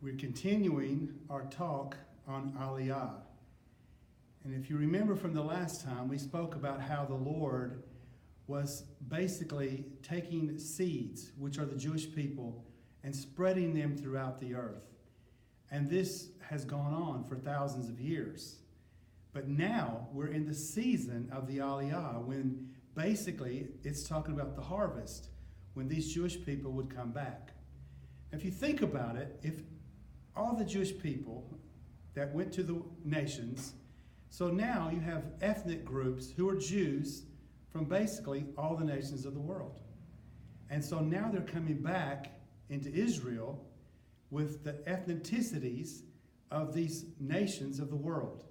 We're continuing our talk on Aliyah. And if you remember from the last time, we spoke about how the Lord was basically taking seeds, which are the Jewish people, and spreading them throughout the earth. And this has gone on for thousands of years. But now we're in the season of the Aliyah, when basically it's talking about the harvest, when these Jewish people would come back. If you think about it, if all the Jewish people that went to the nations, so now you have ethnic groups who are Jews from basically all the nations of the world. And so now they're coming back into Israel with the ethnicities of these nations of the world.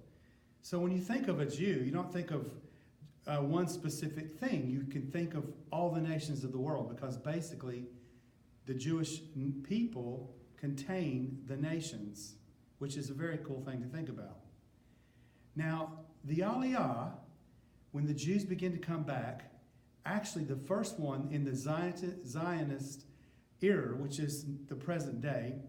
So when you think of a Jew, you don't think of one specific thing. You can think of all the nations of the world, because basically the Jewish people contain the nations, which is a very cool thing to think about. Now, the Aliyah, when the Jews begin to come back, actually the first one in the Zionist era, which is the present day,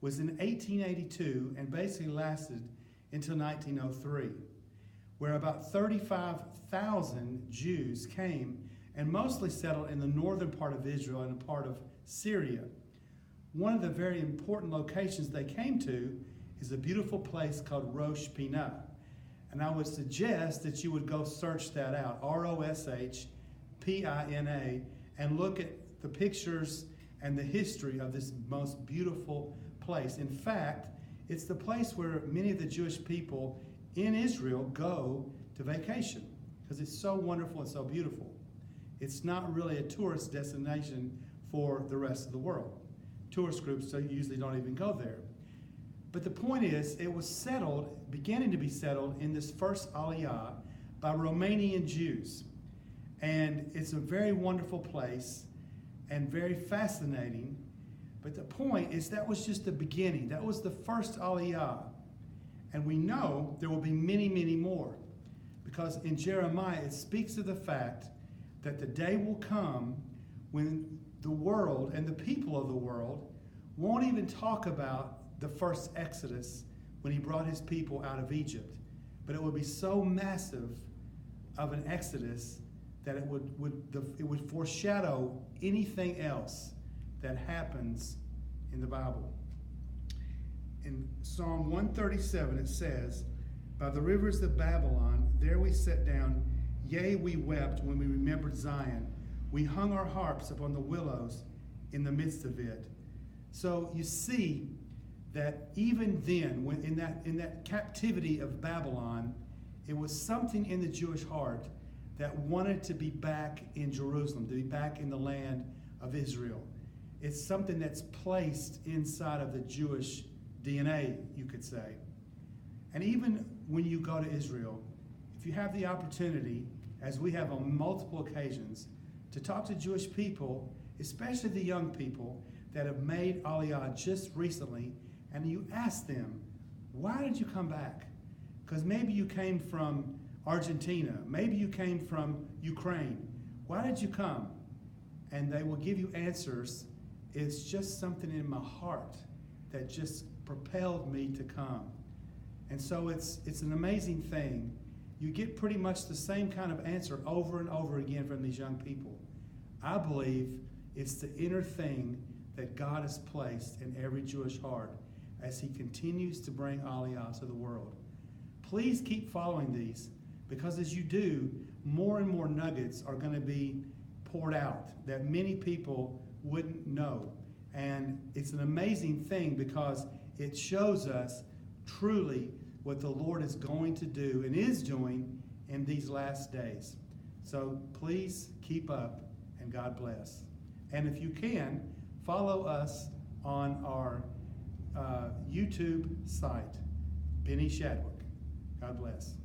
was in 1882 and basically lasted until 1903, where about 35,000 Jews came and mostly settled in the northern part of Israel and a part of Syria. One of the very important locations they came to is a beautiful place called Rosh Pinah. And I would suggest that you would go search that out, R-O-S-H-P-I-N-A, and look at the pictures and the history of this most beautiful place. In fact, it's the place where many of the Jewish people in Israel go to vacation, because it's so wonderful and so beautiful. It's not really a tourist destination for the rest of the world. Tourist groups usually don't even go there. But the point is, it was settled, beginning to be settled in this first Aliyah by Romanian Jews. And it's a very wonderful place and very fascinating. But the point is, that was just the beginning. That was the first Aliyah. And we know there will be many, many more. Because in Jeremiah, it speaks of the fact that the day will come when the world and the people of the world won't even talk about the first Exodus, when he brought his people out of Egypt. But it would be so massive of an Exodus that it would foreshadow anything else that happens in the Bible. In Psalm 137, it says, "By the rivers of Babylon, there we sat down, yea, we wept when we remembered Zion. We hung our harps upon the willows in the midst of it." So you see that even then, when in that captivity of Babylon, it was something in the Jewish heart that wanted to be back in Jerusalem, to be back in the land of Israel. It's something that's placed inside of the Jewish DNA, you could say. And even when you go to Israel, if you have the opportunity, as we have on multiple occasions, to talk to Jewish people, especially the young people that have made Aliyah just recently, and you ask them, why did you come back? Because maybe you came from Argentina, maybe you came from Ukraine. Why did you come? And they will give you answers. It's just something in my heart that just propelled me to come. And so it's an amazing thing. You get pretty much the same kind of answer over and over again from these young people. I believe it's the inner thing that God has placed in every Jewish heart as he continues to bring Aliyah to the world. Please keep following these, because as you do, more and more nuggets are going to be poured out that many people wouldn't know. And it's an amazing thing, because it shows us truly what the Lord is going to do and is doing in these last days. So please keep up, and God bless. And if you can, follow us on our YouTube site, Benny Shadwick. God bless.